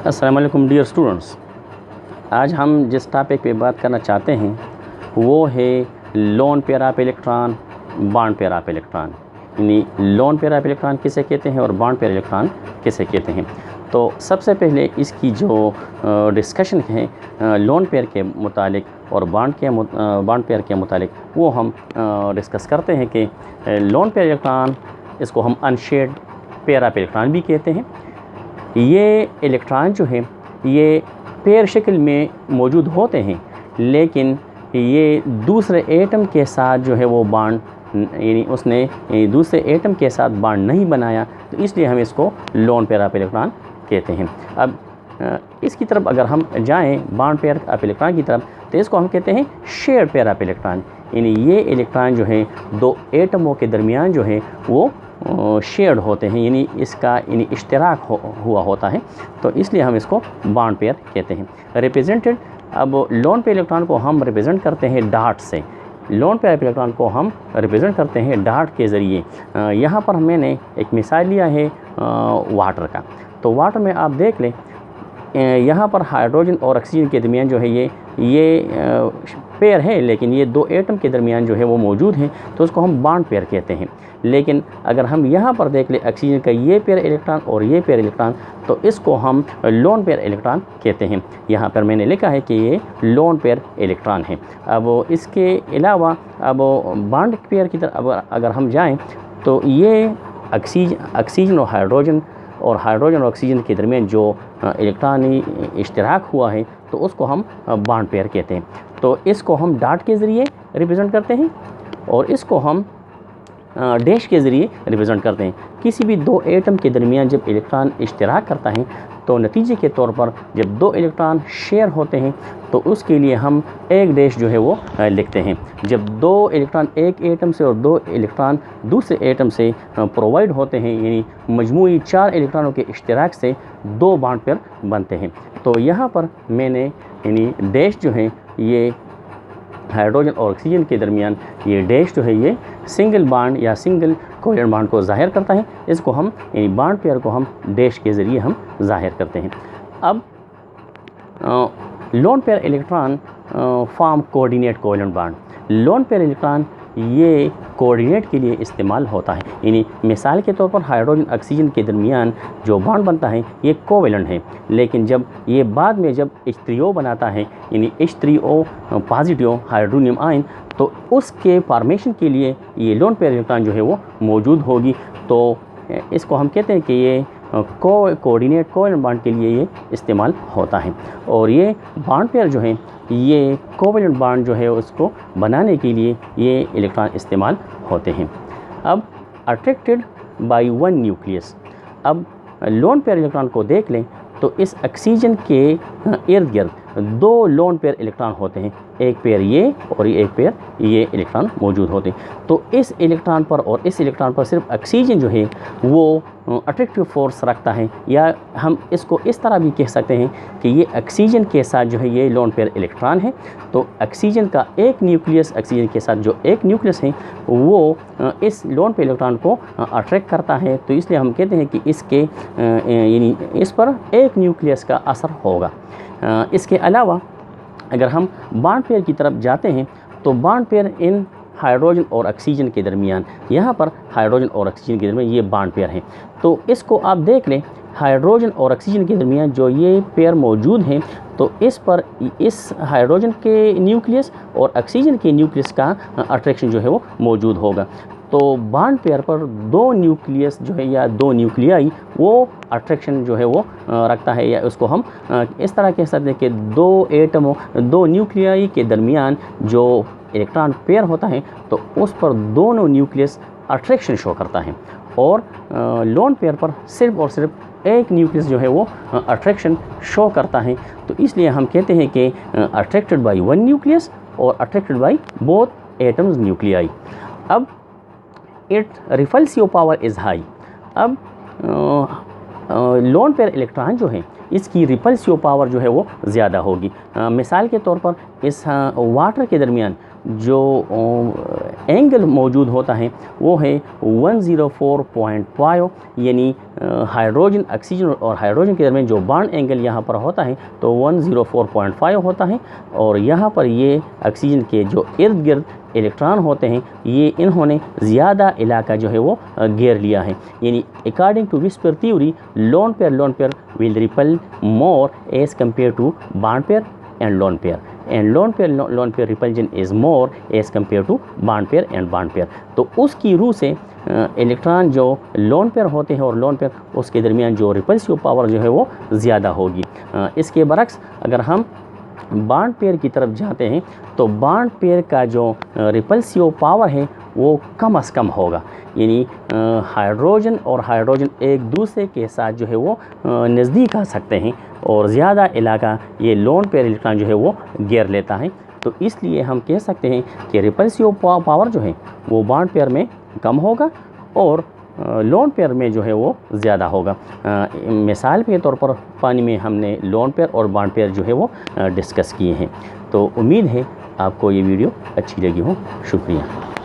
अस्सलाम वालेकुम dear students. आज हम जिस टॉपिक पे बात करना चाहते हैं वो है lone pair of electron, bond pair of electron. यानी लोन पेयर ऑफ इलेक्ट्रॉन किसे कहते हैं और बॉन्ड पेयर इलेक्ट्रॉन किसे कहते हैं। तो सबसे पहले इसकी जो डिस्कशन है लोन पेयर के मुतालिक और बॉन्ड पेयर के मुतालिक वो हम डिस्कस करते हैं कि लोन पेयर इलेक्ट्रॉन, इसको हम अनशेयर्ड पेयर ऑफ इलेक्ट्रॉन भी कहते हैं। ये इलेक्ट्रॉन जो है ये पेयर शक्ल में मौजूद होते हैं, लेकिन ये दूसरे एटम के साथ जो है वो बॉन्ड, यानी उसने दूसरे एटम के साथ बॉन्ड नहीं बनाया, तो इसलिए हम इसको लोन पेयर ऑफ इलेक्ट्रॉन कहते हैं। अब इसकी तरफ अगर हम जाएं बॉन्ड पेयर ऑफ इलेक्ट्रॉन की तरफ, तो इसको हम कहते हैं शेयर्ड पेयर ऑफ इलेक्ट्रॉन। यानी ये इलेक्ट्रॉन जो है दो एटमों के दरमियान जो है वो शेयर्ड होते हैं, यानी इसका इश्तराक हुआ होता है, तो इसलिए हम इसको बॉन्ड पेयर कहते हैं। रिप्रेजेंटेड, अब लोन पेयर इलेक्ट्रॉन को हम रिप्रेजेंट करते हैं डॉट से। लोन पेयर इलेक्ट्रॉन को हम रिप्रेजेंट करते हैं डॉट के ज़रिए। यहाँ पर मैंने एक मिसाल लिया है वाटर का। तो वाटर में आप देख लें, यहाँ पर हाइड्रोजन और ऑक्सीजन के दरमियान जो है ये पेयर है, लेकिन ये दो एटम के दरमियान जो है वो मौजूद हैं, तो उसको हम बॉन्ड पेयर कहते हैं। लेकिन अगर हम यहाँ पर देख लें ऑक्सीजन का ये पेयर इलेक्ट्रॉन और ये पेयर इलेक्ट्रॉन, तो इसको हम लोन पेयर इलेक्ट्रॉन कहते हैं। यहाँ पर मैंने लिखा है कि ये लोन पेयर इलेक्ट्रॉन है। अब इसके अलावा अब बॉन्ड पेयर की तरफ अगर हम जाएँ, तो ये ऑक्सीजन और हाइड्रोजन और ऑक्सीजन के दरमियान जो इलेक्ट्रॉनी इश्तराक हुआ है, तो उसको हम बॉन्ड पेयर कहते हैं। तो इसको हम डॉट के ज़रिए रिप्रेजेंट करते हैं और इसको हम डैश के ज़रिए रिप्रेजेंट करते हैं। किसी भी दो एटम के दरमियान जब इलेक्ट्रॉन इश्तराक करता है, तो नतीजे के तौर पर जब दो इलेक्ट्रॉन शेयर होते हैं, तो उसके लिए हम एक डैश जो है वो लिखते हैं। जब दो इलेक्ट्रॉन एक एटम से और दो इलेक्ट्रॉन दूसरे एटम से प्रोवाइड होते हैं, यानी मजमूई 4 इलेक्ट्रॉनों के इश्तराक से दो बॉन्ड पेयर बनते हैं। तो यहाँ पर मैंने यानी डैश जो है ये हाइड्रोजन और ऑक्सीजन के दरमियान ये डैश जो है ये सिंगल बॉन्ड या सिंगल कोवेलेंट बॉन्ड को ज़ाहिर करता है। इसको हम यानी बॉन्ड पेयर को हम डैश के ज़रिए हम ज़ाहिर करते हैं। अब lone pair electron form coordinate covalent bond. Loan pair electron ये कोऑर्डिनेट के लिए इस्तेमाल होता है, यानी मिसाल के तौर पर हाइड्रोजन ऑक्सीजन के दरमियान जो बॉन्ड बनता है ये कोवेलेंट है, लेकिन जब ये बाद में जब H3O बनाता है, यानी H3O पॉजिटिव हाइड्रोनियम आयन, तो उसके फॉर्मेशन के लिए ये लोन पेयर इलेक्ट्रॉन जो है वो मौजूद होगी। तो इसको हम कहते हैं कि ये कोऑर्डिनेट कोवेलेंट बॉन्ड के लिए ये इस्तेमाल होता है। और ये बॉन्ड पेयर जो है ये कोवेलेंट बॉन्ड जो है उसको बनाने के लिए ये इलेक्ट्रॉन इस्तेमाल होते हैं। अब अट्रैक्टेड बाय वन न्यूक्लियस। अब लोन पेयर इलेक्ट्रॉन को देख लें, तो इस ऑक्सीजन के इर्द गिर्द दो लोन पेयर इलेक्ट्रॉन होते हैं, एक पेयर ये और एक पेयर ये इलेक्ट्रॉन मौजूद होते हैं। तो इस इलेक्ट्रॉन पर और इस इलेक्ट्रॉन पर सिर्फ ऑक्सीजन जो है वो अट्रैक्टिव फोर्स रखता है, या हम इसको इस तरह भी कह सकते हैं कि ये ऑक्सीजन के साथ जो है ये लोन पेयर इलेक्ट्रॉन है। तो ऑक्सीजन का एक न्यूक्लियस, ऑक्सीजन के साथ जो एक न्यूक्लियस है वो इस लोन पेयर इलेक्ट्रॉन को अट्रैक्ट करता है, तो इसलिए हम कहते हैं कि इसके यानी इस पर एक न्यूक्लियस का असर होगा। इसके अलावा अगर हम बॉन्ड पेयर की तरफ जाते हैं, तो बॉन्ड पेयर इन हाइड्रोजन और ऑक्सीजन के दरमियान, यहाँ पर हाइड्रोजन और ऑक्सीजन के दरमियान ये बॉन्ड पेयर हैं। तो इसको आप देख लें, हाइड्रोजन और ऑक्सीजन के दरमियान जो ये पेयर मौजूद हैं, तो इस पर इस हाइड्रोजन के न्यूक्लियस और ऑक्सीजन के न्यूक्लियस का अट्रैक्शन जो है वो मौजूद होगा। तो बॉन्ड पेयर पर दो न्यूक्लियस जो है या दो न्यूक्लियाई वो अट्रैक्शन जो है वो रखता है, या उसको हम इस तरह कह सकते हैं कि दो एटमों, दो न्यूक्लियाई के दरमियान जो इलेक्ट्रॉन पेयर होता है, तो उस पर दोनों न्यूक्लियस अट्रैक्शन शो करता है, और लोन पेयर पर सिर्फ और सिर्फ एक न्यूक्लियस जो है वो अट्रैक्शन शो करता है। तो इसलिए हम कहते हैं कि अट्रैक्टेड बाय वन न्यूक्लियस और attracted by both atoms nuclei. अब it repulsive power is high. अब लोन पेयर इलेक्ट्रॉन जो है इसकी रिपल्सिव पावर जो है वो ज़्यादा होगी। मिसाल के तौर पर इस वाटर के दरमियान जो एंगल मौजूद होता है वो है 104.5, यानी हाइड्रोजन, ऑक्सीजन और हाइड्रोजन के दरमियान जो बॉन्ड एंगल यहाँ पर होता है तो 104.5 होता है। और यहाँ पर ये ऑक्सीजन के जो इर्द गिर्द इलेक्ट्रॉन होते हैं ये इन्होंने ज़्यादा इलाका जो है वो घेर लिया है, यानी according to VSEPR theory lone pair will repel more as compare to bond pair and lone pair, and lone pair repulsion is more as compare to bond pair and bond pair. तो उसकी रूह से electron जो lone pair होते हैं और lone pair उसके दरमियान जो रिपल्सिव पावर जो है वो ज़्यादा होगी। इसके बरक्स अगर हम बॉन्ड पेयर की तरफ जाते हैं तो बॉन्ड पेयर का जो रिपल्सिव पावर है वो कम से कम होगा, यानी हाइड्रोजन और हाइड्रोजन एक दूसरे के साथ जो है वो नज़दीक आ सकते हैं और ज़्यादा इलाका ये लोन पेयर इलेक्ट्रॉन जो है वो घेर लेता है। तो इसलिए हम कह सकते हैं कि रिपल्सिव पावर जो है वो बॉन्ड पेयर में कम होगा और लोन पेयर में जो है वो ज़्यादा होगा। मिसाल के तौर पर पानी में हमने लोन पेयर और बॉन्ड पेयर जो है वो डिस्कस किए हैं। तो उम्मीद है आपको ये वीडियो अच्छी लगी हो। शुक्रिया।